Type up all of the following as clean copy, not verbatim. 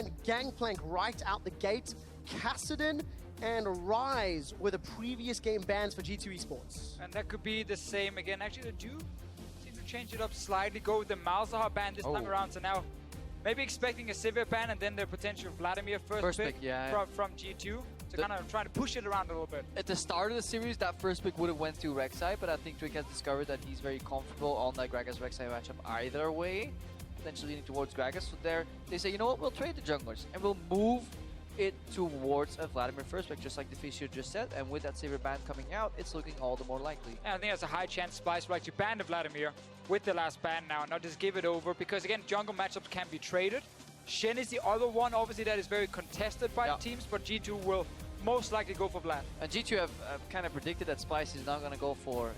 and Gangplank right out the gate. Kassadin and Rise were the previous game bans for G2 Esports. And that could be the same again. Actually, they do seem to change it up slightly. Go with the Malzahar ban this time around. So now maybe expecting a Sivir ban and then the potential Vladimir first pick from G2. So kind of trying to push it around a little bit. At the start of the series, that first pick would have went to Rek'Sai, but I think Trick has discovered that he's very comfortable on that Gragas-Rek'Sai matchup either way, potentially leaning towards Gragas. So there, they say, you know what, we'll trade the junglers and we'll move it towards a Vladimir first pick, just like the Fisher just said. And with that Sivir ban coming out, it's looking all the more likely. And I think there's a high chance Splyce will actually ban the Vladimir with the last ban now, not just give it over, because again, jungle matchups can be traded. Shen is the other one, obviously, that is very contested by the teams, but G2 will most likely go for Vlad. And G2 have kind of predicted that Splyce is not going to go for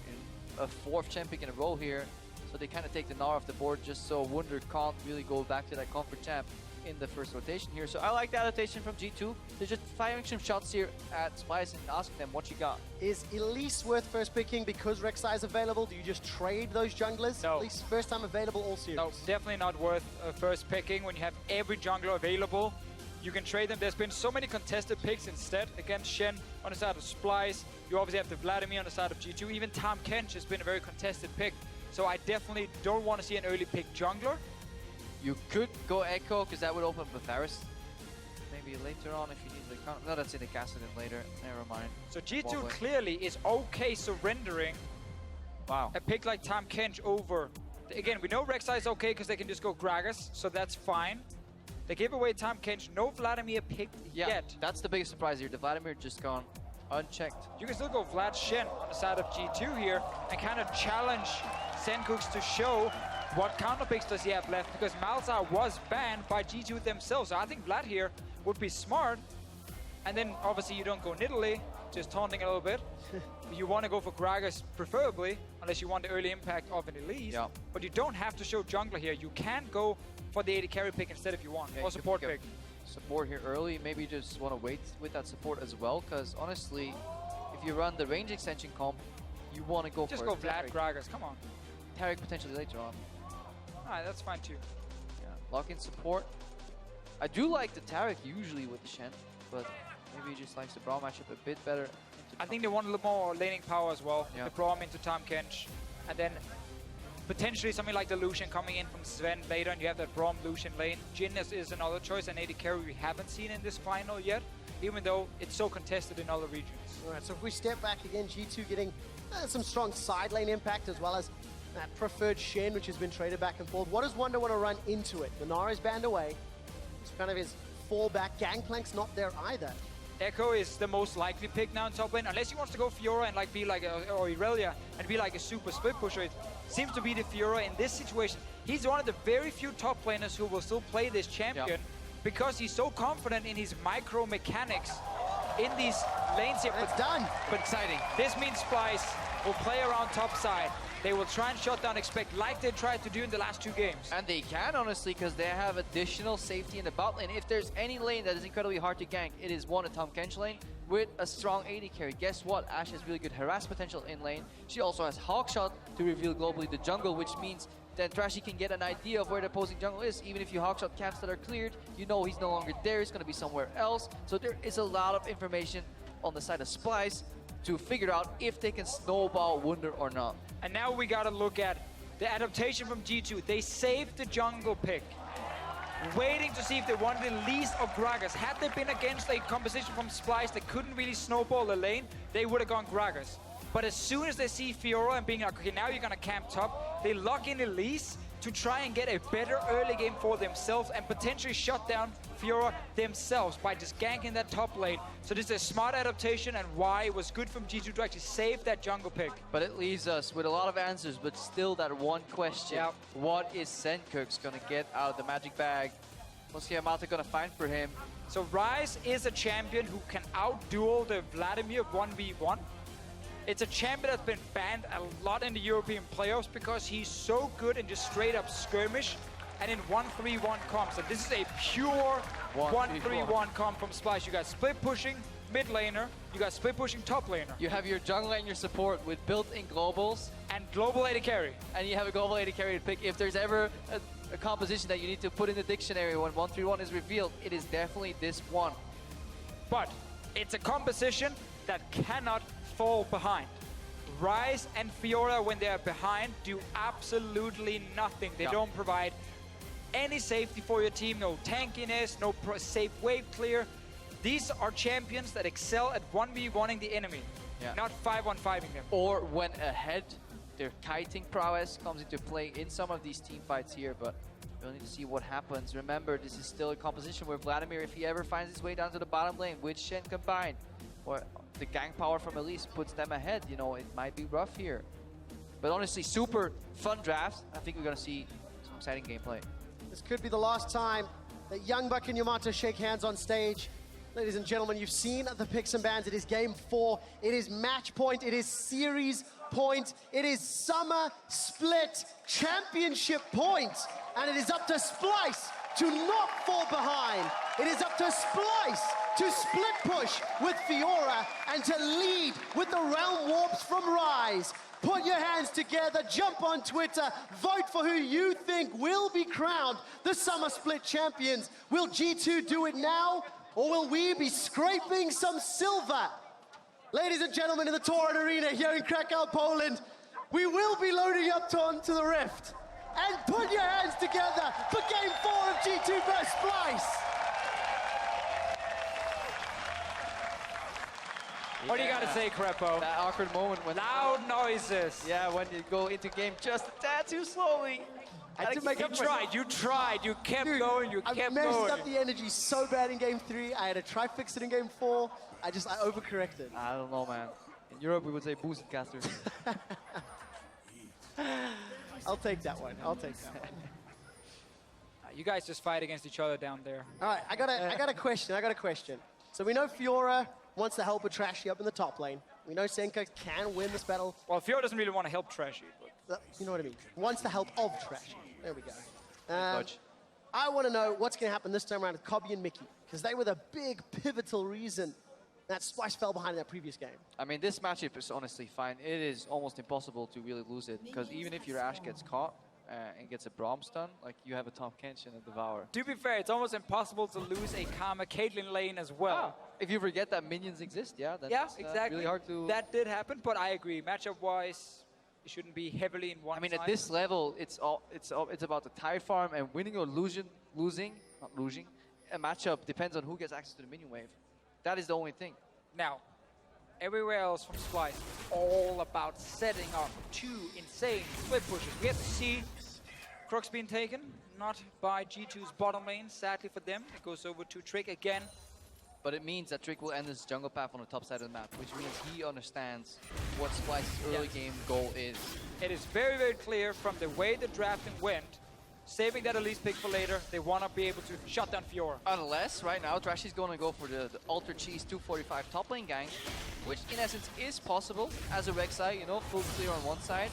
a 4th champ pick in a row here. So they kind of take the Gnar off the board just so Wunder can't really go back to that comfort champ in the first rotation here. So I like the adaptation from G2. They're just firing some shots here at Splyce and asking them what you got. Is Elise worth first picking because Rek'Sai is available? Do you just trade those junglers? No. Elise first time available all series. No, definitely not worth first picking when you have every jungler available. You can trade them. There's been so many contested picks instead. Against Shen on the side of Splyce. You obviously have the Vladimir on the side of G2. Even Tahm Kench has been a very contested pick. So I definitely don't want to see an early pick jungler. You could go Echo, because that would open up Varus. Maybe later on if you need the counter. No, that's in the Kassadin later. Never mind. So G2 clearly is okay surrendering a pick like Tahm Kench over. Again, we know Rek'Sai is okay because they can just go Gragas, so that's fine. They gave away Tahm Kench, no Vladimir picked yet. That's the biggest surprise here. The Vladimir just gone unchecked. You can still go Vlad Shen on the side of G2 here and kind of challenge Sencux to show what counter picks does he have left, because Malzahar was banned by G2 themselves. So I think Vlad here would be smart. And then obviously you don't go Nidalee, just taunting a little bit. You want to go for Gragas preferably, unless you want the early impact of an Elise. But you don't have to show jungler here. You can go for the AD carry pick instead if you want, or support pick. Support here early, maybe you just want to wait with that support as well, because honestly, if you run the range extension comp, you want to go just for go Vlad Gragas, come on. Taric potentially later on. Alright, that's fine too. Yeah, lock in support. I do like the Taric usually with the Shen, but maybe he just likes the Braum matchup a bit better. I think they want a little more laning power as well. The Braum into Tahm Kench, and then potentially something like the Lucian coming in from Zven later, and you have that Braum Lucian lane. Jhin is another choice, an AD carry we haven't seen in this final yet, even though it's so contested in other regions. Alright, so if we step back again, G2 getting some strong side lane impact as well as that preferred Shen, which has been traded back and forth. What does Wunder want to run into it? The Gnar is banned away. It's kind of his fallback. Gangplank's not there either. Echo is the most likely pick now in top lane, unless he wants to go Fiora and like be like or Irelia and be like a super split pusher. It seems to be the Fiora in this situation. He's one of the very few top laners who will still play this champion because he's so confident in his micro mechanics in these lanes here. It's done. But exciting. This means Splyce will play around top side. They will try and shut down Expect like they tried to do in the last 2 games. And they can, honestly, because they have additional safety in the bot lane. If there's any lane that is incredibly hard to gank, it is one, a Tahm Kench lane with a strong AD carry. Guess what? Ashe has really good harass potential in lane. She also has Hawkshot to reveal globally the jungle, which means that Trashy can get an idea of where the opposing jungle is. Even if you Hawkshot camps that are cleared, you know he's no longer there. He's going to be somewhere else. So there is a lot of information on the side of Splyce to figure out if they can snowball Wunder or not. And now we gotta look at the adaptation from G2. They saved the jungle pick, waiting to see if they wanted the least of Gragas. Had they been against a composition from Splyce that couldn't really snowball the lane, they would have gone Gragas. But as soon as they see Fiora and being like, okay, now you're gonna camp top, they lock in Elise to try and get a better early game for themselves and potentially shut down Fiora themselves by just ganking that top lane. So this is a smart adaptation and why it was good from G2 to actually save that jungle pick. But it leaves us with a lot of answers, but still that one question. What is Sencux gonna get out of the magic bag? What's Yamata gonna find for him? So Rise is a champion who can outduel the Vladimir 1v1. It's a champion that's been banned a lot in the European playoffs because he's so good in just straight up skirmish and in 1-3-1 comps. So this is a pure 1-3-1 comp from Splyce. You got split pushing mid laner, you got split pushing top laner. You have your jungle and your support with built-in globals. And global AD carry. And you have a global AD carry to pick if there's ever a composition that you need to put in the dictionary when 131 is revealed, it is definitely this one. But it's a composition that cannot fall behind. Ryze and Fiora, when they're behind, do absolutely nothing. They don't provide any safety for your team, no tankiness, no safe wave clear. These are champions that excel at 1v1ing the enemy, not 5-on-5ing them. Or when ahead, their kiting prowess comes into play in some of these team fights here, but we'll need to see what happens. Remember, this is still a composition where Vladimir, if he ever finds his way down to the bottom lane with Shen combined, or the gank power from Elise puts them ahead, you know, it might be rough here. But honestly, super fun drafts. I think we're gonna see some exciting gameplay. This could be the last time that Young Buck and Yamato shake hands on stage. Ladies and gentlemen, you've seen the picks and bans. It is game 4. It is match point. It is series point. It is summer split championship point. And it is up to Splyce to not fall behind. It is up to Splyce to split push with Fiora and to lead with the realm warps from Ryze. Put your hands together, jump on Twitter, vote for who you think will be crowned the Summer Split champions. Will G2 do it now, or will we be scraping some silver? Ladies and gentlemen, in the Torrent Arena here in Krakow, Poland, we will be loading up onto the Rift. And put your hands together for Game 4 of G2 vs Splyce. What do you gotta say, Crepo? That awkward moment when... Loud noises. Yeah, when you go into game just a tad too slowly. You tried, you kept going, you kept going. I messed up the energy so bad in Game 3. I had to try fix it in Game 4. I overcorrected. I don't know, man. In Europe, we would say boosted caster. I'll take that one. I'll take that one. You guys just fight against each other down there. All right, I got a question. So we know Fiora wants to help with Trashy up in the top lane. We know Sencux can win this battle. Well, Fiora doesn't really want to help Trashy. But... You know what I mean. Wants the help of Trashy. There we go. Dodge. I want to know what's going to happen this time around with Kobbe and Mikyx, because they were the big pivotal reason that Splyce fell behind in that previous game. I mean, this matchup is honestly fine. It is almost impossible to really lose it, because even if your Ashe gets caught and gets a Braum stun, like, you have a Tom Kench and a Devour. To be fair, it's almost impossible to lose a Karma Caitlyn lane as well. If you forget that minions exist, then it's exactly. really hard to... That did happen, but I agree. Matchup-wise, it shouldn't be heavily in one I mean, side. at this level, it's about the tie farm, and winning or losing a matchup depends on who gets access to the minion wave. That is the only thing. Now, everywhere else from Splyce, all about setting up 2 insane split pushes. We have to see Crux being taken, not by G2's bottom lane, sadly for them. It goes over to Trick again. But it means that Trick will end his jungle path on the top side of the map, which means he understands what Splyce's early game goal is. It is very, very clear from the way the drafting went, saving that Elise pick for later, they want to be able to shut down Fiora. Unless, right now, Trashy's going to go for the Ultra Cheese 245 top lane gank, which in essence is possible as a Rek'Sai, you know, full clear on one side,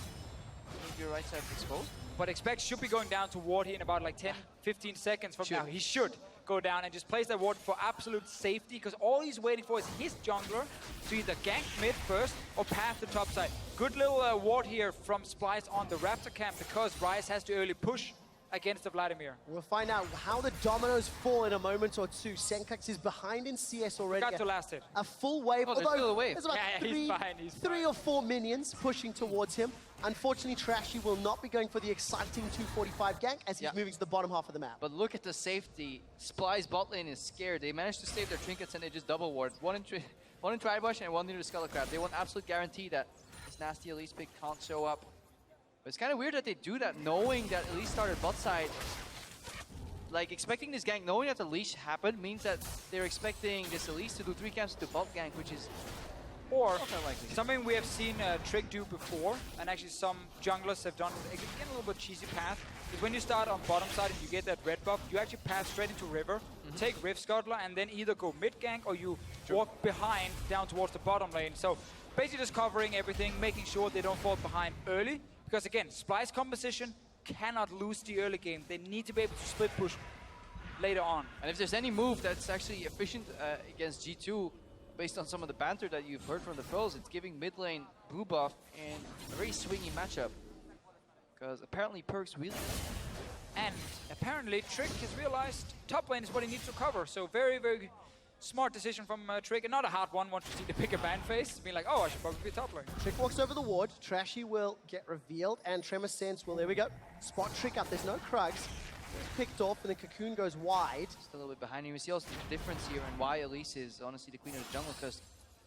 if your right side is exposed. But expect should be going down to ward here in about like 10, 15 seconds from now. He should go down and just place that ward for absolute safety, because all he's waiting for is his jungler to either gank mid first or path the top side. Good little ward here from Splyce on the Raptor camp, because Ryze has to early push against the Vladimir. We'll find out how the dominoes fall in a moment or two. Sencux is behind in CS already. Got to last hit. A full wave, there's still a wave. There's about he's three or four minions pushing towards him. Unfortunately, Trashy will not be going for the exciting 245 gank as he's moving to the bottom half of the map. But look at the safety. Splyce bot lane is scared. They managed to save their trinkets and they just double ward. One in Tribush and one near the Skull Crab. They want absolute guarantee that this nasty Elise pick can't show up. But it's kind of weird that they do that, knowing that Elise started bot side. Like, expecting this gank, knowing that the leash happened, means that they're expecting this Elise to do 3 camps to bot gank, which is or something we have seen Trick do before, and actually some junglers have done again a little bit cheesy path, is when you start on bottom side and you get that red buff, you actually pass straight into River, take Rift Scuttler, and then either go mid gank or you walk behind down towards the bottom lane. So basically just covering everything, making sure they don't fall behind early, because again, Splyce composition cannot lose the early game. They need to be able to split push later on. And if there's any move that's actually efficient against G2, based on some of the banter that you've heard from the pros, it's giving mid lane blue buff in a very swingy matchup. Because apparently Perkz really And apparently Trick has realized top lane is what he needs to cover. So very, very smart decision from Trick, and not a hard one once you see the pick a ban face. Being like, oh, I should probably be top lane. Trick walks over the ward, Trashy will get revealed, and Tremor Sense will, there we go, spot Trick up. There's no Krugs. It's picked off, and the Cocoon goes wide. Just a little bit behind him. You see also the difference here and why Elise is honestly the queen of the jungle, because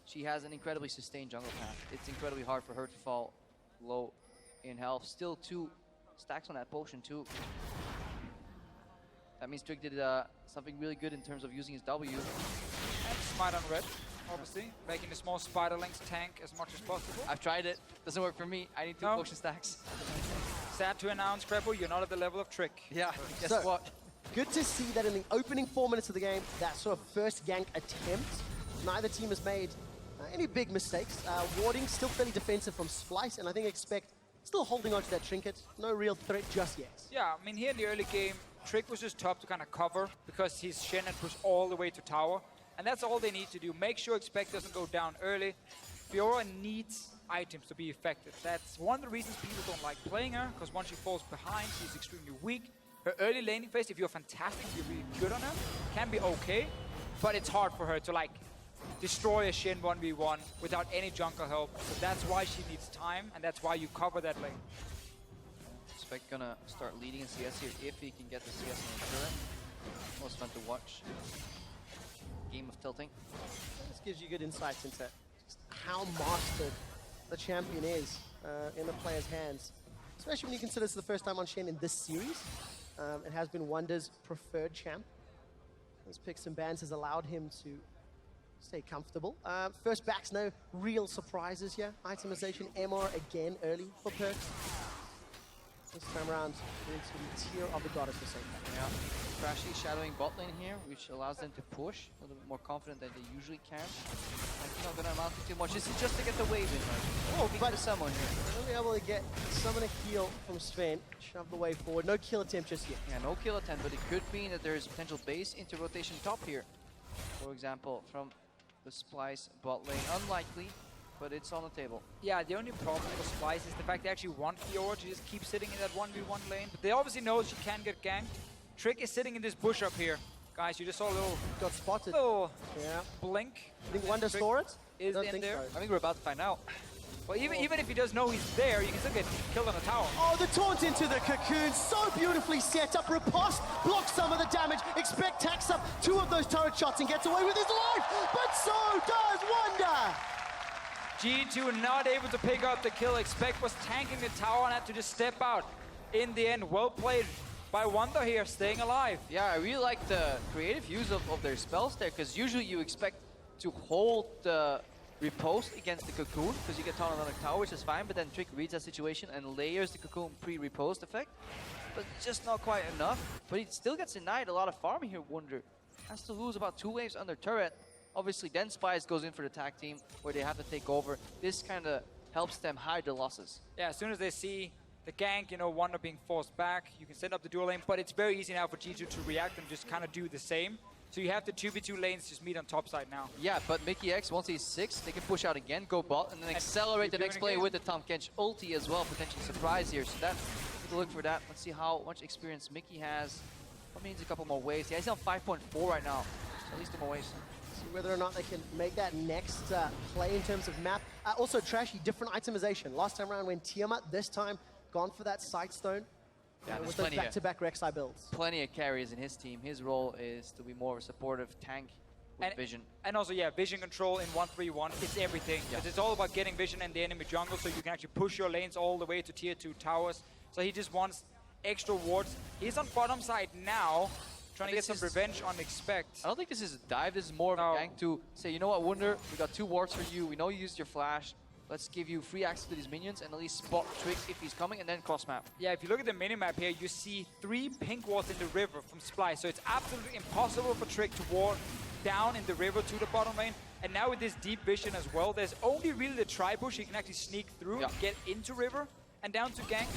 she has an incredibly sustained jungle path. It's incredibly hard for her to fall low in health. Still 2 stacks on that potion too. That means Trick did something really good in terms of using his W. And smite on red, obviously. Making the small spider length tank as much as possible. I've tried it. Doesn't work for me. I need 2 potion stacks. Sad to announce, Krepo, you're not at the level of Trick. Yeah, guess So, what? Good to see that in the opening 4 minutes of the game, that sort of first gank attempt, neither team has made any big mistakes. Warding still fairly defensive from Splyce, and I think expect still holding on to that trinket. No real threat just yet. Yeah, I mean, here in the early game, Trick was just tough to kind of cover because his Shen had pushed all the way to tower. And that's all they need to do. Make sure Expect doesn't go down early. Fiora needs items to be effective. That's one of the reasons people don't like playing her, because once she falls behind, she's extremely weak. Her early laning phase, if you're fantastic, you're really good on her, can be okay, but it's hard for her to like destroy a Shen 1v1 without any jungle help. So that's why she needs time, and that's why you cover that lane. Expect gonna start leading in CS here if he can get the CS on the turret. Most fun to watch. Game of tilting. This gives you good insights into just how mastered the champion is in the player's hands. Especially when you consider this the first time on Shen in this series. It has been Wunder's preferred champ. His picks and bans has allowed him to stay comfortable. First backs, no real surprises here. Itemization, MR again early for Perkz. This time around into the tier of the goddess for Sencux. Yeah. Trashy shadowing bot lane here, which allows them to push a little bit more confident than they usually can. It's not gonna amount to too much. This is just to get the wave in, right? Oh, but someone here. We'll be able to get summon a heal from Zven, shove the way forward. No kill attempt just yet. Yeah, no kill attempt, but it could mean that there is potential base into rotation top here. For example, from the Splyce bot lane. Unlikely, but it's on the table. Yeah, the only problem for Splyce is the fact they actually want Fiora to just keep sitting in that 1v1 lane. But they obviously know she can get ganked. Trick is sitting in this bush up here. Guys, you just saw a little, Got spotted. Yeah. blink. Think Wunder saw it? Is Don't in think there. so. I think we're about to find out. Well, even if he does know he's there, you can still get killed on the tower. Oh, the taunt into the Cocoon, so beautifully set up. Riposte blocks some of the damage. Expect tacks up 2 of those turret shots and gets away with his life, but so does Wunder. G2 not able to pick up the kill. Expect was tanking the tower and had to just step out. In the end, well played by Wunder here, staying alive. Yeah, I really like the creative use of their spells there, because usually you expect to hold the riposte against the Cocoon, because you get taunted on the tower, which is fine, but then Trick reads that situation and layers the Cocoon pre-riposte effect. But just not quite enough. But he still gets denied a lot of farming here, Wunder. Has to lose about 2 waves under turret. Obviously, then Splyce goes in for the tag team, where they have to take over. This kind of helps them hide the losses. Yeah, as soon as they see the gank, you know, Wunder being forced back, you can set up the dual lane, but it's very easy now for G2 to react and just kind of do the same. So you have the 2v2 lanes just meet on top side now. Yeah, but Mikyx, once he's 6, they can push out again, go bot, and then accelerate the next play with the Tahm Kench ulti as well, potential surprise here. So that's, take a look for that. Let's see how much experience Mikyx has. Probably needs a couple more waves. Yeah, he's on 5.4 right now, so at least 2 more waves. See whether or not they can make that next play in terms of map. Also, Trashy, different itemization. Last time around went Tiamat, this time gone for that Sightstone. Yeah, With those back-to-back Rek'Sai builds. Plenty of carries in his team. His role is to be more of a supportive tank with vision. And also, yeah, vision control in 1-3-1, it's everything. Yeah. It's all about getting vision in the enemy jungle, so you can actually push your lanes all the way to tier 2 towers. So he just wants extra wards. He's on bottom side now, trying to get some revenge on Expect. I don't think this is a dive. This is more of a gank to say, you know what, Wunder, we got 2 wards for you. We know you used your flash. Let's give you free access to these minions and at least spot Trick if he's coming, and then cross map. Yeah, if you look at the minimap here, you see 3 pink wards in the river from Splyce. So it's absolutely impossible for Trick to ward down in the river to the bottom lane. And now with this deep vision as well, there's only really the tri-bush he can actually sneak through, get into river and down to gank.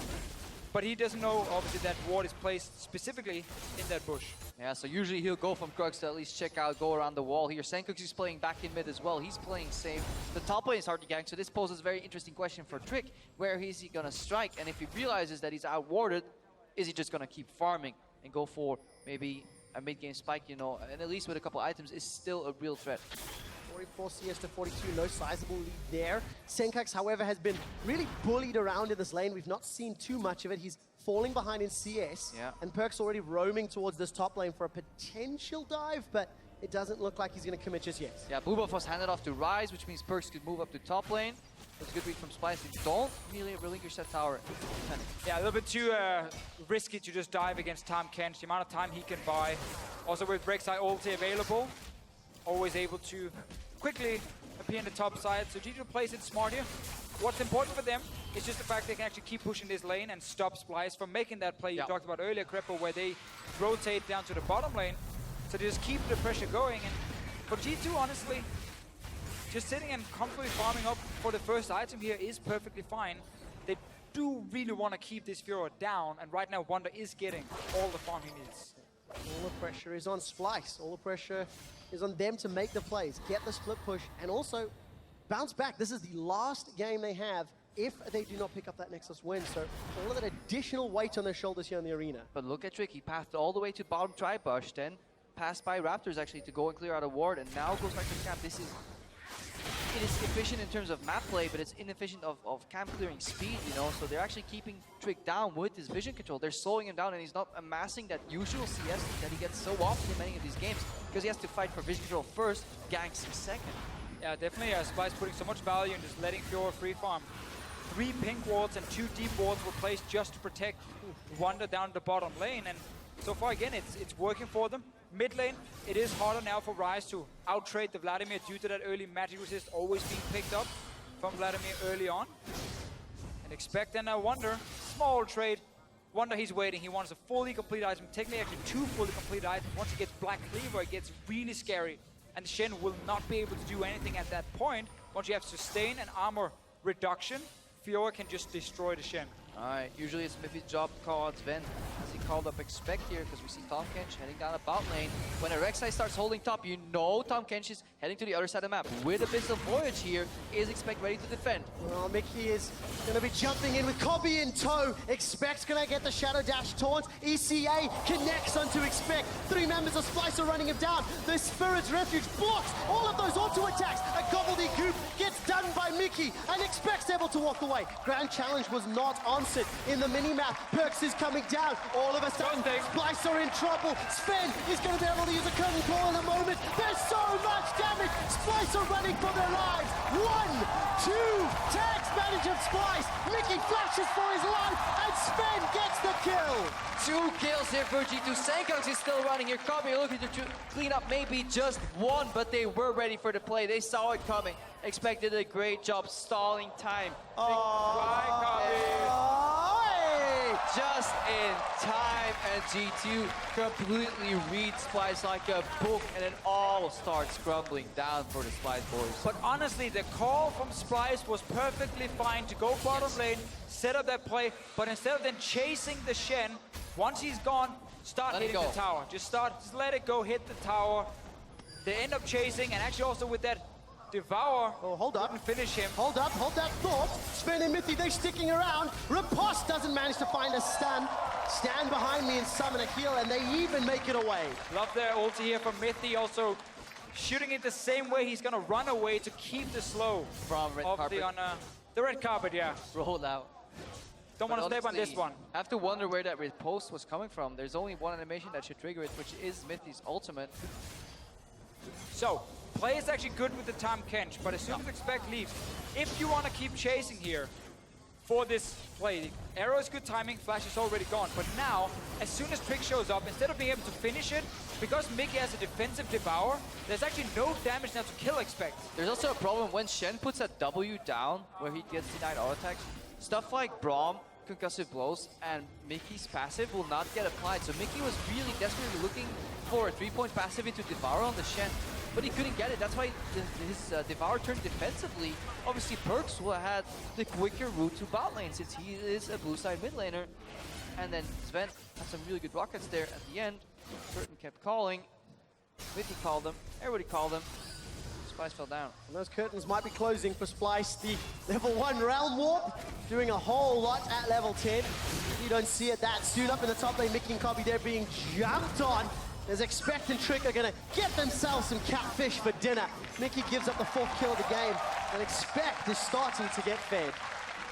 But he doesn't know, obviously, that ward is placed specifically in that bush. Yeah, so usually he'll go from Krugs to at least check out, go around the wall here. Sencux is playing back in mid as well. He's playing safe. The top lane is hard to gank, so this poses a very interesting question for Trick. Where is he gonna strike? And if he realizes that he's outwarded, is he just gonna keep farming and go for maybe a mid-game spike, you know, and at least with a couple items is still a real threat. 44 CS to 42, no sizable lead there. Sencux, however, has been really bullied around in this lane. We've not seen too much of it. He's falling behind in CS, and Perkz already roaming towards this top lane for a potential dive, but it doesn't look like he's going to commit just yet. Yeah, blue buff was handed off to Rise, which means Perkz could move up to top lane. That's a good read from Splyce. They don't really relinquish that tower. Yeah, a little bit too risky to just dive against Tahm Kench. The amount of time he can buy. Also with Rek'Sai ulti available, always able to quickly appear in the top side. So G2 plays it smart here. What's important for them is just the fact they can actually keep pushing this lane and stop Splyce from making that play you talked about earlier, Krepo, where they rotate down to the bottom lane. So they just keep the pressure going. And for G2, honestly, just sitting and comfortably farming up for the first item here is perfectly fine. They do really want to keep this Fiora down, and right now Wunder is getting all the farm he needs. All the pressure is on Splyce. All the pressure is on them to make the plays, get the split push, and also bounce back. This is the last game they have if they do not pick up that Nexus win. So all of that additional weight on their shoulders here in the arena. But look at Trick. He pathed all the way to bottom tri-bush, then passed by Raptors actually to go and clear out a ward, and now goes back to camp. It is efficient in terms of map play, but it's inefficient of camp clearing speed, you know? So they're actually keeping Trick down with his vision control. They're slowing him down, and he's not amassing that usual CS that he gets so often in many of these games, because he has to fight for vision control first, ganks second. Yeah, definitely. Splyce putting so much value in just letting Fiora free farm. 3 pink wards and 2 deep wards were placed just to protect Wunder down the bottom lane, and so far again it's working for them. Mid lane, it is harder now for Rise to out-trade the Vladimir due to that early magic resist always being picked up from Vladimir early on. And expect then a Wunder, small trade. Wunder, he's waiting, he wants a fully complete item, technically actually 2 fully complete items. Once he gets Black Cleaver, it gets really scary. And Shen will not be able to do anything at that point. Once you have sustain and armor reduction, Fiora can just destroy the Shen. Alright, usually it's Mithy's job to call out Zven, as he called up Expect here, because we see Tahm Kench heading down a bot lane. When a Rek'Sai starts holding top, you know Tahm Kench is heading to the other side of the map. With Abyssal Voyage here, is Expect ready to defend? Well, Mikyx is going to be jumping in with Kobbe in tow. Expect's going to get the Shadow Dash taunt. ECA connects onto Expect. 3 members of Splyce are running him down. The Spirit's Refuge blocks all of those auto attacks. A gobbledygook gets done by Mikyx, and Expect's able to walk away. Grand Challenge was not answered in the mini-map. Perkz is coming down. All of a sudden, Splyce are in trouble. Zven is going to be able to use a curtain call in a moment. There's so much damage. Splyce are running for their lives. 1, 2, tags manage of Splyce. Mikyx flashes for his life, and Zven gets the kill. 2 kills here for G2. Sencux is still running here. Kobbe looking to clean up maybe just 1, but they were ready for the play. They saw it coming. Expected a great job stalling time. Just in time, and G2 completely reads Splyce like a book, and it all starts crumbling down for the Splyce boys. But honestly, the call from Splyce was perfectly fine to go bottom lane, set up that play, but instead of then chasing the Shen, once he's gone, start hitting the tower. Just let it go, hit the tower. They end up chasing, and actually also with that Devour, hold up. Finish him. Hold that thought. Zven and Mithy, they sticking around. Riposte doesn't manage to find a stun. Stand behind me and summon a heal, and they even make it away. Love their ulti here from Mithy, also shooting it the same way. He's gonna run away to keep the slow from red carpet. The red carpet, yeah. Roll out. Don't want to step on this one. I have to wonder where that riposte was coming from. There's only one animation that should trigger it, which is Mithy's ultimate. So, play is actually good with the Tahm Kench, but as soon as Expect leaves, if you want to keep chasing here for this play, arrow is good timing, flash is already gone, but now, as soon as Trick shows up, instead of being able to finish it, because Mikyx has a defensive Devour, there's actually no damage now to kill Expect. There's also a problem when Shen puts that W down, where he gets denied auto attacks, stuff like Braum, concussive blows, and Mikyx's passive will not get applied, so Mikyx was really desperately looking for a 3-point passive into Devour on the Shen. But he couldn't get it. That's why his Devour turned defensively. Obviously, Perkz will have had the quicker route to bot lane since he is a blue side mid laner. And then Zven had some really good rockets there at the end. Curtain kept calling. Mithy called them. Everybody called them. Splyce fell down. And those curtains might be closing for Splyce. The level 1 Realm Warp doing a whole lot at level 10. You don't see it that soon. Up in the top lane, Mikyx and Kobbe there being jumped on. As Expect and Trick are gonna get themselves some catfish for dinner. Mikyx gives up the 4th kill of the game, and Expect is starting to get fed.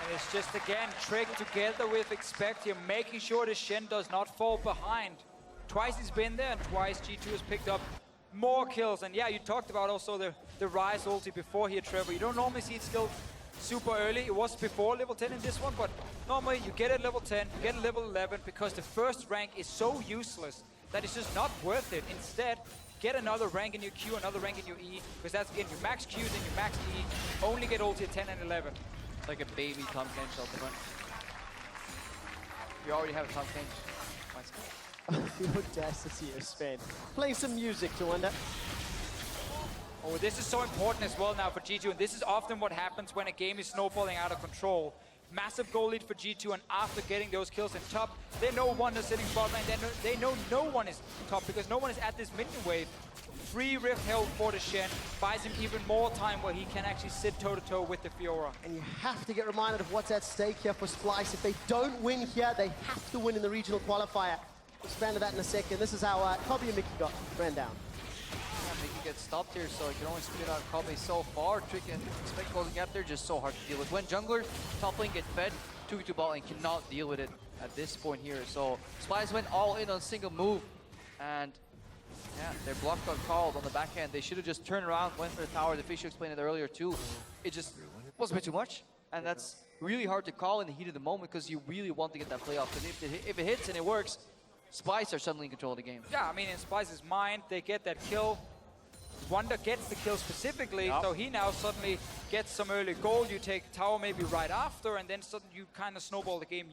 And it's just, again, Trick together with Expect here, making sure the Shen does not fall behind. Twice he's been there, and twice G2 has picked up more kills. And yeah, you talked about also the Rise ulti before here, Trevor. You don't normally see it still super early. It was before level 10 in this one, but normally you get it level 10, you get it level 11, because the first rank is so useless that it's just not worth it. Instead, get another rank in your Q, another rank in your E, because that's, again, your max Q, then your max E. Only get ulti at 10 and 11. Like a baby Tom Kench at the front. You already have a Tom Kench. The audacity of Sven. Playing some music to Wunder. Oh, this is so important as well now for G2, and this is often what happens when a game is snowballing out of control. Massive goal lead for G2, and after getting those kills in top, they know Wunder's sitting bot lane, they know no one is top, because no one is at this minion wave. Free Rift held for the Shen, buys him even more time where he can actually sit toe-to-toe with the Fiora. And you have to get reminded of what's at stake here for Splyce. If they don't win here, they have to win in the regional qualifier. We'll expand to that in a second. This is how Kobbe and Mikyx ran down. Mikyx gets stopped here, so he can only spit out Kobbe so far. Trick and Expect closing up there, just so hard to deal with. When junglers, top lane get fed, 2v2 bot lane cannot deal with it at this point here. So Splyce went all in on single move, and yeah, their bluff got called on the backhand. They should have just turned around, went for the tower. The Fisher explained it earlier too. It just was a bit too much, and that's really hard to call in the heat of the moment, because you really want to get that play off. Because if it hits and it works, Splyce are suddenly in control of the game. Yeah, I mean, in Splyce's mind, they get that kill. Wunder gets the kill specifically, so he now suddenly gets some early gold. You take tower maybe right after, and then suddenly you kind of snowball the game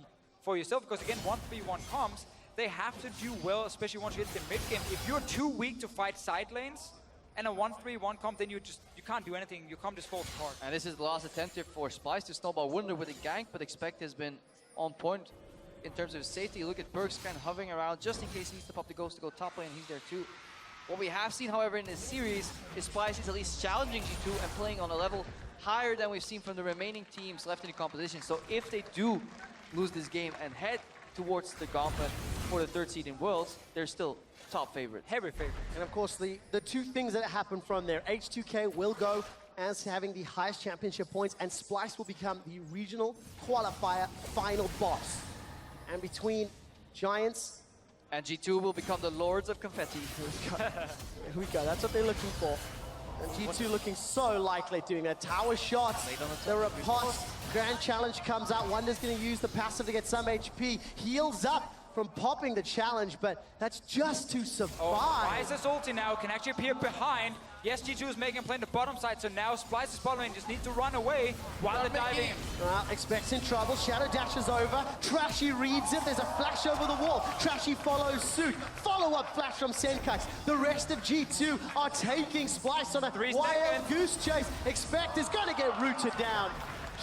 for yourself, because again, 1v1 comms, they have to do well, especially once you hit the mid game. If you're too weak to fight side lanes and a 1v1 comp, then you can't do anything. Your comp just falls apart. And this is the last attempt here for Splyce to snowball Wunder with a gank, but Expect has been on point in terms of his safety. Look at Perkz kind of hovering around just in case he needs to pop the ghost to go top lane, and he's there too. What we have seen, however, in this series is Splyce is at least challenging G2 and playing on a level higher than we've seen from the remaining teams left in the competition. So if they do lose this game and head towards the gauntlet for the 3rd seed in Worlds, they're still top favorite. Heavy favorite. And of course, the two things that happen from there, H2K will go as having the highest championship points, and Splyce will become the regional qualifier final boss. And between Giants and G2 will become the Lords of Confetti. Here we go. That's what they're looking for. And G2 looking so likely doing a tower shot. The riposte. Grand challenge comes out. Wunder's going to use the passive to get some HP. Heals up from popping the challenge, but that's just to survive. Oh, Ryze's ulti now can actually appear behind. Yes, G2 is making a play on the bottom side, so now Splyce's bottom lane just needs to run away while they're diving in. Well, Expect's in trouble. Shadow dashes over. Trashy reads it. There's a flash over the wall. Trashy follows suit. Follow-up flash from Sencux. The rest of G2 are taking Splyce on a 3 wild seconds. goose chase. Expect is going to get rooted down.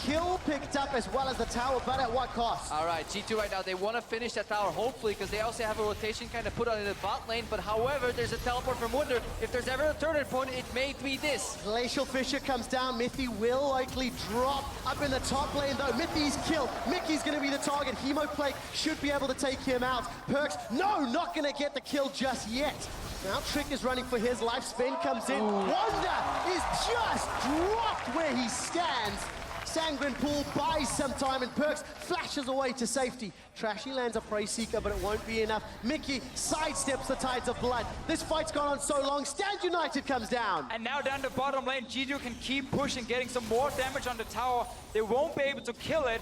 Kill picked up as well as the tower, but at what cost? All right, G2 right now, they want to finish that tower, hopefully, because they also have a rotation kind of put on in the bot lane. But however, there's a teleport from Wunder. If there's ever a turning point, it may be this. Glacial Fissure comes down. Mithy will likely drop up in the top lane, though. Mithy's killed. Mikyx's going to be the target. Hemoplague should be able to take him out. Perkz, no, not going to get the kill just yet. Now Trick is running for his life. Spin comes in. Wunder is just dropped where he stands. Sanguine Pool buys some time, and Perkz flashes away to safety. Trashy lands a Prey Seeker, but it won't be enough. Mikyx sidesteps the tides of blood. This fight's gone on so long. Stand United comes down. And now down the bottom lane, G2 can keep pushing, getting some more damage on the tower. They won't be able to kill it.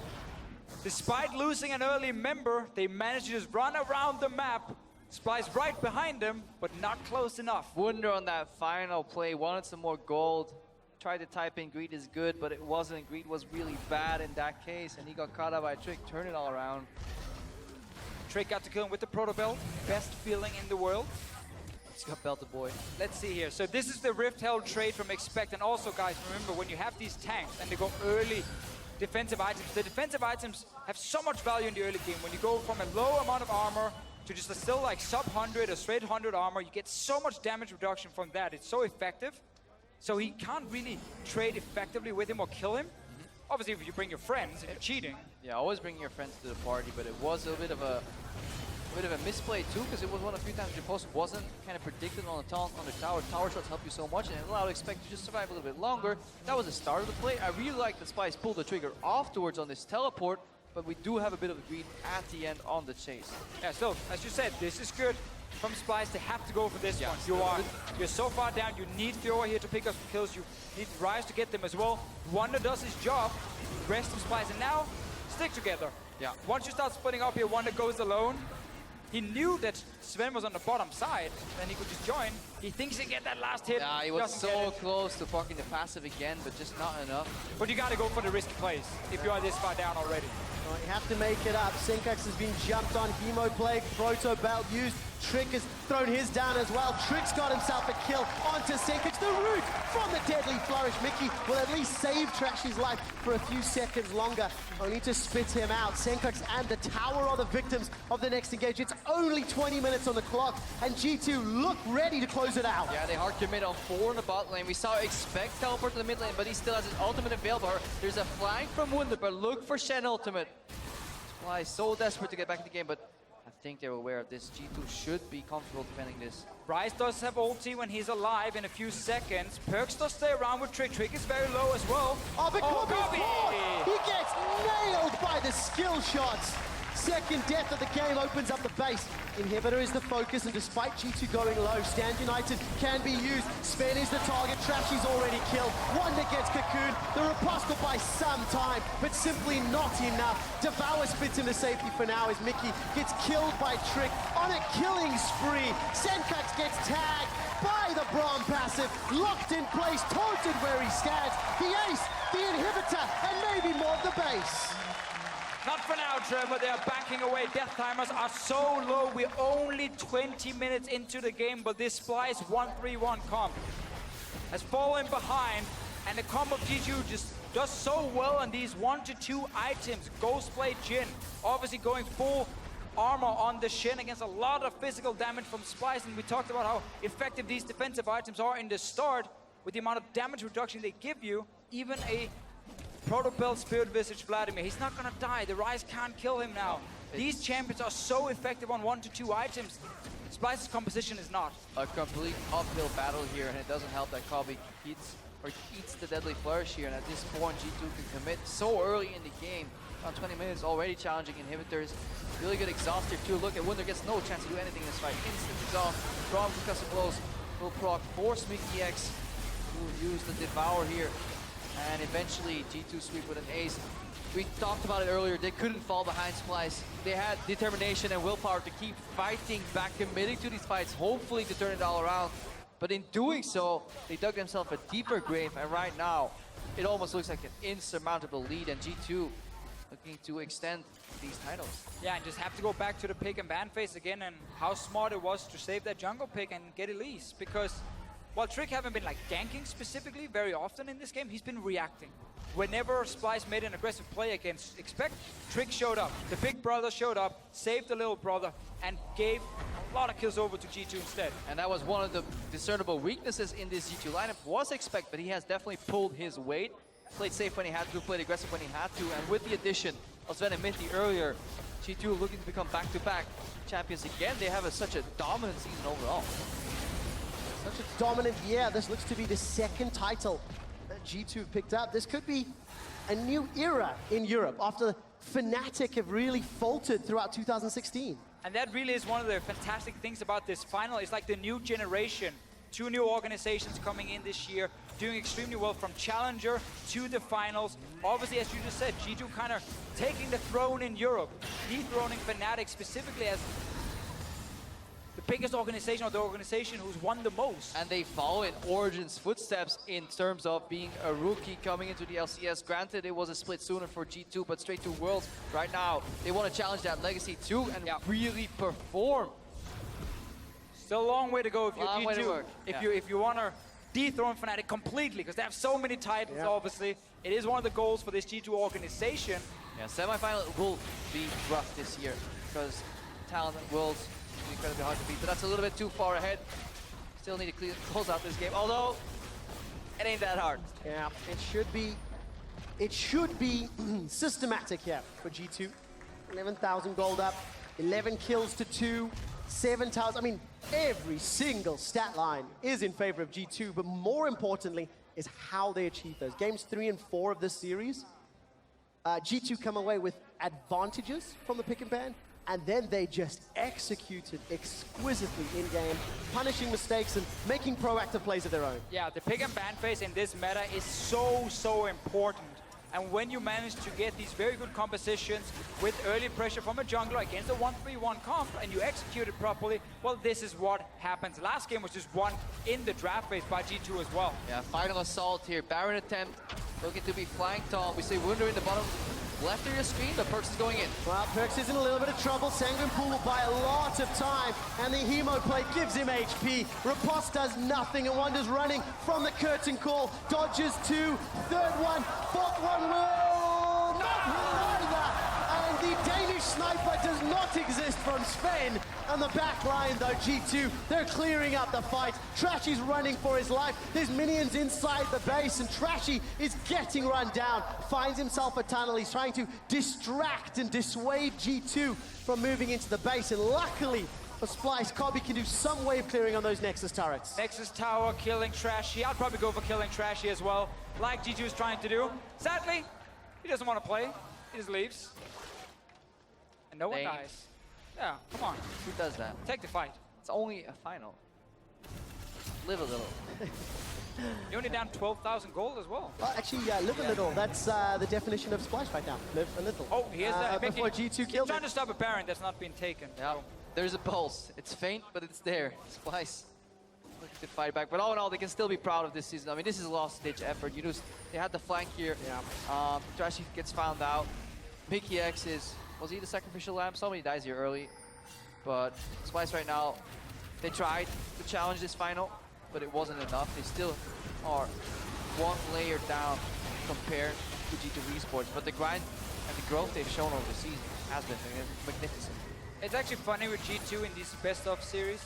Despite losing an early member, they managed to just run around the map. Splyce right behind them, but not close enough. Wunder on that final play wanted some more gold. Tried to type in greed is good, but it wasn't. Greed was really bad in that case, and he got caught up by Trick. Turn it all around. Trick got to kill him with the Proto Belt. Best feeling in the world. He's got belted boy. Let's see here. So this is the Rift Held trade from Expect. And also, guys, remember, when you have these tanks and they go early defensive items, the defensive items have so much value in the early game. When you go from a low amount of armor to just a still like sub 100 or straight 100 armor, you get so much damage reduction from that. It's so effective. So he can't really trade effectively with him or kill him. Obviously, if you bring your friends and you're cheating, Yeah, always bring your friends to the party, but it was a bit of a misplay too, because it was one of the few times your post wasn't kind of predicted on the tower. Tower shots help you so much, and it allowed Expect to just survive a little bit longer. That was the start of the play. I really like that Splyce pulled the trigger afterwards on this teleport, but we do have a bit of a green at the end on the chase. Yeah, so as you said, this is good from Splyce. They have to go for this one. You're so far down. You need Fiora here to pick up some kills. You need Ryze to get them as well. Wunder does his job. Rest of Splyce, and now stick together. Yeah. Once you start splitting up here, Wunder goes alone. He knew that Zven was on the bottom side, then he could just join. He thinks he can get that last hit. Yeah, he was so close to fucking the passive again, but just not enough. But you gotta go for the risky plays if you are this far down already. Well, you have to make it up. Sencux has been jumped on. Hemo Plague, Proto Belt used. Trick has thrown his down as well. Trick's got himself a kill onto Sencux. The root from the deadly flourish. Mikyx will at least save Trashy's life for a few seconds longer. Only to spit him out. Sencux and the tower are the victims of the next engage. It's only 20 minutes on the clock, and G2 look ready to close it out. Yeah, they hard commit on 4 in the bot lane. We saw Expect teleport to the mid lane, but he still has his ultimate available. There's a flank from Wunder, but look for Shen ultimate. Splyce so desperate to get back in the game, but I think they're aware of this. G2 should be comfortable defending this. Ryze does have ulti when he's alive in a few seconds. Perkz does stay around with Trick. Trick is very low as well. Oh, but Kobbe! He gets nailed by the skill shots. Second death of the game opens up the base. Inhibitor is the focus, and despite G2 going low, Stand United can be used. Zven is the target. Trashy's already killed. Wunder gets cocooned. The riposte will buy some time, but simply not enough. Devour spits into safety for now as Mikyx gets killed by Trick on a killing spree. Sencux gets tagged by the Braum passive, locked in place, taunted where he stands. The ace, the inhibitor, and maybe more of the base. Not for now, Trevor. They are backing away. Death timers are so low. We're only 20 minutes into the game, but this Splyce 1-3-1 comp has fallen behind, and the comp of G2 just does so well on these 1-2 items. Ghostblade Jhin, obviously going full armor on the Shin against a lot of physical damage from Splyce, and we talked about how effective these defensive items are in the start with the amount of damage reduction they give you. Even a Protopel Spirit Visage Vladimir, he's not gonna die. The Ryze can't kill him now. These champions are so effective on 1-2 items. Splyce's composition is not. A complete uphill battle here, and it doesn't help that Kobbe eats the deadly flourish here, and at this point G2 can commit so early in the game. Around 20 minutes already challenging inhibitors. Really good exhaustor too. Look at Wunder gets no chance to do anything in this fight. Instant exhaust, strong concussive blows, will proc, force Mikyx to use the Devour here. And eventually G2 sweep with an ace. We talked about it earlier, they couldn't fall behind Splyce. They had determination and willpower to keep fighting back, committing to these fights, hopefully to turn it all around. But in doing so, they dug themselves a deeper grave, and right now, it almost looks like an insurmountable lead, and G2 looking to extend these titles. Yeah, and just have to go back to the pick and ban phase again, and how smart it was to save that jungle pick and get Elise, because while Trick haven't been like ganking specifically very often in this game, he's been reacting. Whenever Splyce made an aggressive play against Expect, Trick showed up. The big brother showed up, saved the little brother, and gave a lot of kills over to G2 instead. And that was one of the discernible weaknesses in this G2 lineup, was Expect, but he has definitely pulled his weight. Played safe when he had to, played aggressive when he had to, and with the addition of Zven and Mithy earlier, G2 looking to become back-to-back champions again. They have such a dominant season overall. Such a dominant year. This looks to be the second title that G2 picked up. This could be a new era in Europe after Fnatic have really faltered throughout 2016. And that really is one of the fantastic things about this final. It's like the new generation. 2 new organizations coming in this year, doing extremely well from Challenger to the finals. Obviously, as you just said, G2 kind of taking the throne in Europe, dethroning Fnatic specifically as the biggest organization, or the organization who's won the most. And they follow in Origin's footsteps in terms of being a rookie coming into the LCS. Granted, it was a split sooner for G2, but straight to Worlds right now. They want to challenge that legacy too and really perform. Still a long way to go if you're Long way to G2. work. If you want to dethrone Fnatic completely, because they have so many titles, obviously. It is one of the goals for this G2 organization. Yeah, semifinal will be rough this year because talent and Worlds is incredibly hard to beat, but that's a little bit too far ahead. Still need to close out this game, although it ain't that hard. Yeah, it should be it should be systematic here for G2. 11,000 gold up, 11 kills to 2, 7,000. I mean, every single stat line is in favor of G2, but more importantly is how they achieve those. Games 3 and 4 of this series, G2 come away with advantages from the pick and ban, and then they just executed exquisitely in-game, punishing mistakes and making proactive plays of their own. Yeah, the pick and ban phase in this meta is so important. And when you manage to get these very good compositions with early pressure from a jungler against a 1-3-1 comp and you execute it properly, well, this is what happens. Last game was just won in the draft phase by G2 as well. Yeah, final assault here. Baron attempt, looking to be flanked on. We see Wunder in the bottom left of your screen, but Perkz is going in. Well, Perkz is in a little bit of trouble. Sanguine Pool will buy a lot of time, and the Hemo play gives him HP. Riposte does nothing, and Wunder's running from the curtain call. Dodges 2, third one, fourth one will not either. And the Danish sniper does not exist from Zven. And the back line, though, G2, they're clearing up the fight. Trashy's running for his life. There's minions inside the base, and Trashy is getting run down. Finds himself a tunnel. He's trying to distract and dissuade G2 from moving into the base. And luckily for Splyce, Kobbe can do some way of clearing on those Nexus turrets. Nexus tower killing Trashy. I'd probably go for killing Trashy as well, like G2 is trying to do. Sadly, he doesn't want to play. He just leaves. And no one dies. Yeah, come on. Who does that? Take the fight. It's only a final. Live a little. You're only down 12,000 gold as well. Well, actually, live a little. That's the definition of Splyce right now. Live a little. Oh, here's that. Before G2 killed trying him. to stop a Baron that's not been taken. Yeah, there's a pulse. It's faint, but it's there. Splyce looking to fight back. But all in all, they can still be proud of this season. I mean, this is a last-ditch effort. You just, they had the flank here. Yeah. Trashy gets found out. Mikyx is, was he the sacrificial lamb? Somebody dies here early. But Splyce right now, they tried to challenge this final, but it wasn't enough. They still are one layer down compared to G2 Esports. But the grind and the growth they've shown over the season has been magnificent. It's actually funny with G2 in these best-of series.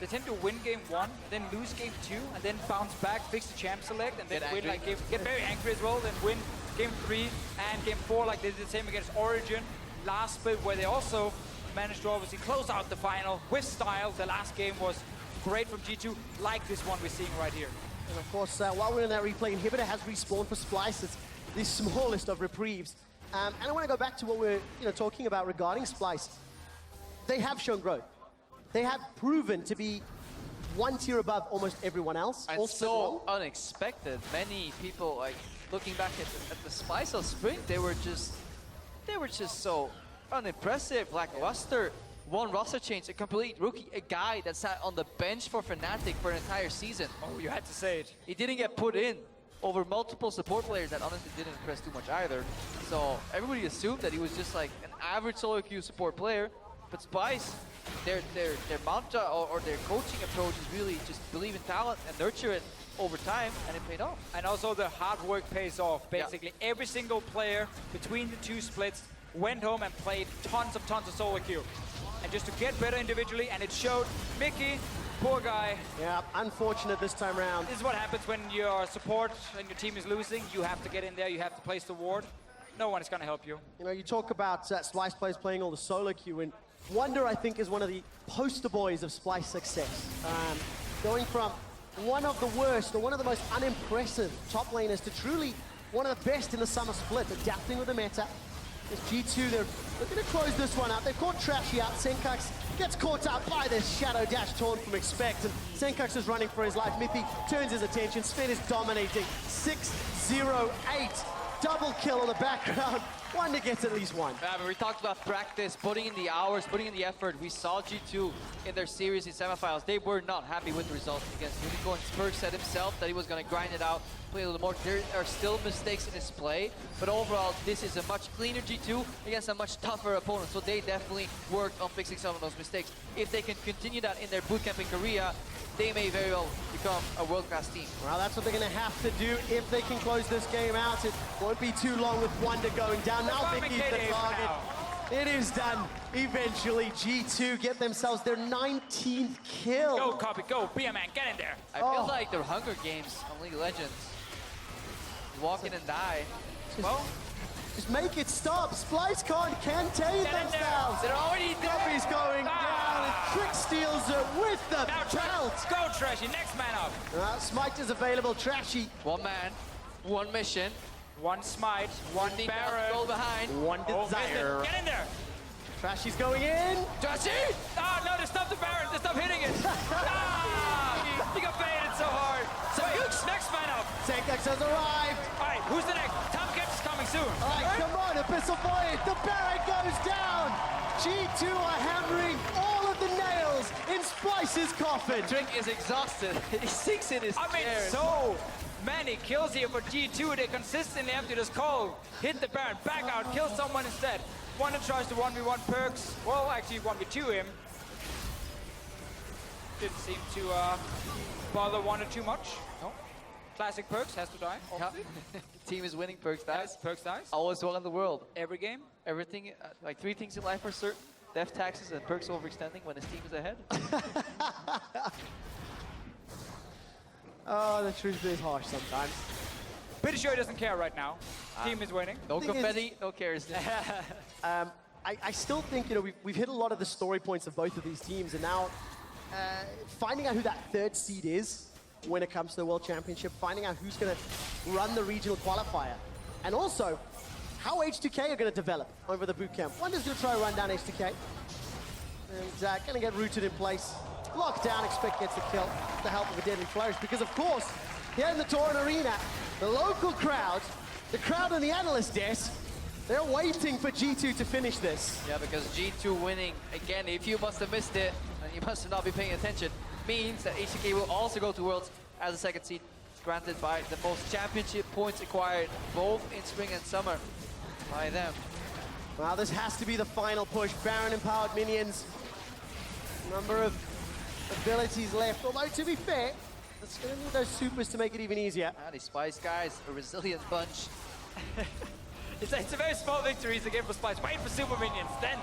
They tend to win game 1, then lose game 2, and then bounce back, fix the champ select, and then win like get very angry as well, then win game 3 and game 4 like they did the same against Origin last split, where they also managed to obviously close out the final with style. The last game was great from G2, like this one we're seeing right here. And of course, while we're in that replay, Inhibitor has respawned for Splyce. It's the smallest of reprieves. And I want to go back to what we're talking about regarding Splyce. They have shown growth. They have proven to be one tier above almost everyone else. And so unexpected. Many people, like, looking back at the Splyce of Spring, they were just so unimpressive, lackluster. One roster change, a complete rookie, a guy that sat on the bench for Fnatic for an entire season. Oh, you had to say it. He didn't get put in over multiple support players that honestly didn't impress too much either. So everybody assumed that he was just like an average solo queue support player. But Splyce, their mantra or their coaching approach is really just believe in talent and nurture it over time, and it paid off. And also the hard work pays off. Basically, every single player between the two splits went home and played tons of solo queue. And just to get better individually, and it showed. Mikyx, poor guy. Yeah, unfortunate this time around. This is what happens when your support and your team is losing. You have to get in there, you have to place the ward. No one is going to help you. You know, you talk about Splyce players playing all the solo queue, and Wunder, I think, is one of the poster boys of Splyce success. Going from one of the worst, or one of the most unimpressive top laners to truly one of the best in the summer split, adapting with the meta. This G2, they're looking to close this one out. They've caught Trashy out. Sencux gets caught out by this Shadow Dash torn from Expect, and Sencux is running for his life. Mithy turns his attention. Zven is dominating. 6-0-8. Double kill on the background. Wunder gets at least one. Yeah, but we talked about practice, putting in the hours, putting in the effort. We saw G2 in their series in semifinals. They were not happy with the results against Unicorn. Perkz said himself that he was going to grind it out, play a little more. There are still mistakes in his play, but overall, this is a much cleaner G2 against a much tougher opponent. So they definitely worked on fixing some of those mistakes. If they can continue that in their bootcamp in Korea, they may very well become a world-class team. Well, that's what they're going to have to do if they can close this game out. It won't be too long with Wunder going down. Now Mikyx's the target. It is done. Eventually, G2 get themselves their 19th kill. Go, Kobbe, go. Be a man. Get in there. I feel like they're Hunger Games on League of Legends. You walk in and die. Just make it stop. Splyce can't contain themselves. They're already there. Kobbe's going down, and Trick steals it with the belt. Go, Trashy. Next man up. Smite is available. Trashy. One man, one mission, One smite, one team Baron. goal behind. One desire. Get in there. Trashy's going in. Trashy! Ah, no, they stopped the Baron. They stopped hitting it. He got baited so hard. Wait, next man up. Sencux has arrived. All right, who's the next? Tom Kemp is coming soon. All right, come on, Abyssal Void. The Baron goes down. G2 are hammering all of the nails in Splyce's coffin. Trick is exhausted. He sinks in his I mean, chair. so many kills here for G2. They consistently have to just call, hit the Baron, back out, kill someone instead. Wunder tries to 1v1 Perkz. Well, actually 1v2 him. Didn't seem to bother Wunder too much. No. Classic Perkz has to die. Obviously. Team is winning. Perkz dies. Perkz dies. Always one in the world. Every game. Everything, like 3 things in life are certain. Death, taxes, and Perkz overextending when his team is ahead. Oh, the truth is harsh sometimes. Pretty sure he doesn't care right now. Team is winning. No Thing is- confetti, no cares. I still think, you know, we've hit a lot of the story points of both of these teams, and now finding out who that 3rd seed is when it comes to the World Championship, finding out who's going to run the regional qualifier, and also how H2K are going to develop over the bootcamp. Wunder's going to try to run down H2K, and going to get rooted in place. Locked down, expect gets the kill with the help of a deadly flourish, because of course, here in the Torrent Arena, the local crowd, the crowd on the analyst desk, they're waiting for G2 to finish this. Yeah, because G2 winning, again, if you must have missed it, and you must have not been paying attention, means that HCK will also go to Worlds as a 2nd seed, granted by the most championship points acquired, both in spring and summer, by them. Well, this has to be the final push. Baron-empowered minions. Number of abilities left, although to be fair, it's going to need those supers to make it even easier. Ah, these Splyce guys, a resilient bunch. It's a very small victories again for Splyce. Wait for super minions, then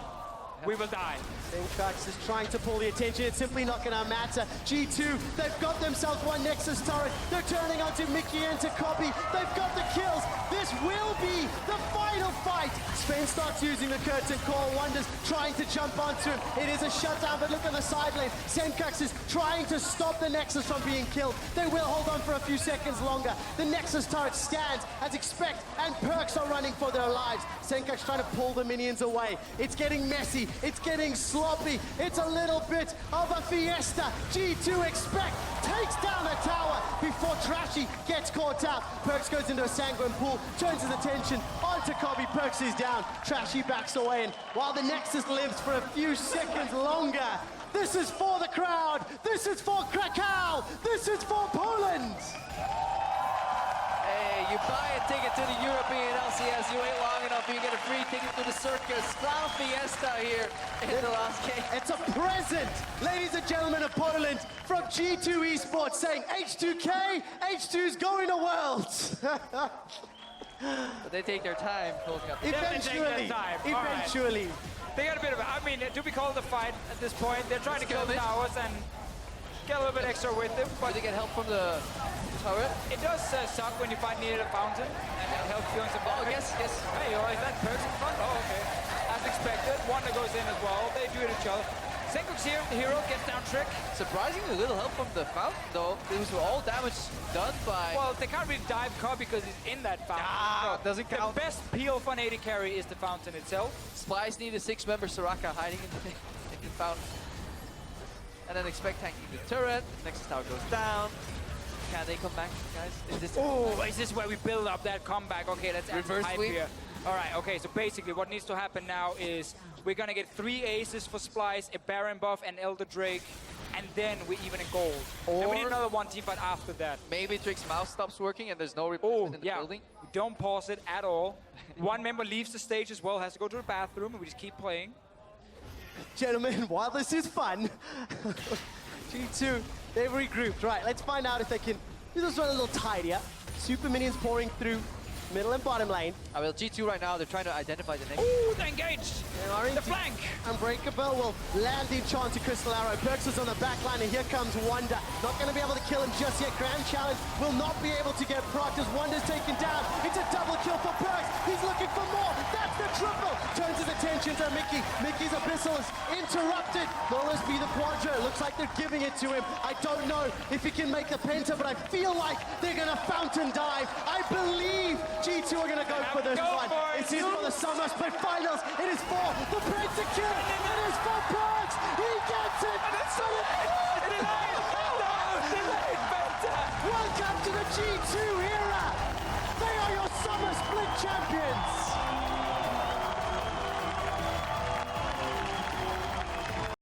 we will die. Sencux is trying to pull the attention. It's simply not going to matter. G2, they've got themselves one Nexus turret. They're turning onto Mikyx and to Kobbe. They've got the kills. This will be the final fight. Sven starts using the curtain call. Wunder's trying to jump onto him. It is a shutdown, but look at the side lane. Sencux is trying to stop the Nexus from being killed. They will hold on for a few seconds longer. The Nexus turret stands as expect, and Perkz are running for their lives. Sencux trying to pull the minions away. It's getting messy. It's getting sloppy. It's a little bit of a fiesta. G2 expect takes down the tower before Trashy gets caught out. Perkz goes into a sanguine pool, turns his attention onto Kobbe. Perkz is down. Trashy backs away, and while the Nexus lives for a few seconds longer, this is for the crowd. This is for Krakow. This is for Poland. Hey, you buy a ticket to the European LCS, you wait long enough, you get a free ticket to the circus. Clown Fiesta here in the last game. It's a present, ladies and gentlemen of Poland, from G2 Esports saying H2K, H2's going to Worlds. But they take their time closing up. Eventually, time. eventually. They got a bit of I mean, to be called a fight at this point, they're trying to kill the skirmish. towers and get a little bit extra with them, But but they get help from the turret. it does suck when you find near the fountain and it helps feeling some Oh, damage. yes. Hey, oh, is that Perkz in front? Oh, okay. As expected, Wunder goes in as well. They do it each other. Sencux here, the hero, gets down Trick. Surprisingly little help from the fountain though. These were all damage done by... Well, they can't really dive Kobbe because he's in that fountain. Ah, doesn't count. The best peel for an AD carry is the fountain itself. Splyce need a 6-member Soraka hiding in the fountain. And then expect tanking the turret. Nexus tower goes down. Can they come back, guys? Is this... Oh, is this where we build up that comeback? Okay, let's add some Reverse hype sweep. here. All right, okay, so basically what needs to happen now is we're gonna get 3 aces for Splyce, a Baron buff, and Elder Drake, and then we're even in gold. And we need another 1 team fight after that. Maybe Trick's mouse stops working and there's no Oh, replacement in the yeah. building. We don't pause it at all. One member leaves the stage as well, has to go to the bathroom, and we just keep playing. Gentlemen, while this is fun, G2, they've regrouped. Right, let's find out if they can do this one a little tidier. Super minions pouring through. middle and bottom lane. Well, G2 right now, they're trying to identify the next. Ooh, they're engaged. The flank. Unbreakable will land the enchanted crystal arrow. Perkz is on the back line, and here comes Wunder. Not going to be able to kill him just yet. Grand challenge will not be able to get procced as Wunder's taken down. It's a double kill for Perkz. He's looking for more. That's the triple. Turns his attention to Mikyx. Mikyx's abyssal is interrupted. Almost be the quadro. Looks like they're giving it to him. I don't know if he can make the penta, but I feel like they're going to fountain dive. I believe G2 are going to go for this one. It's in for the Summer Split Finals. It is for the penta kill. It is for Perkz. He gets it. Delayed penta. Welcome to the G2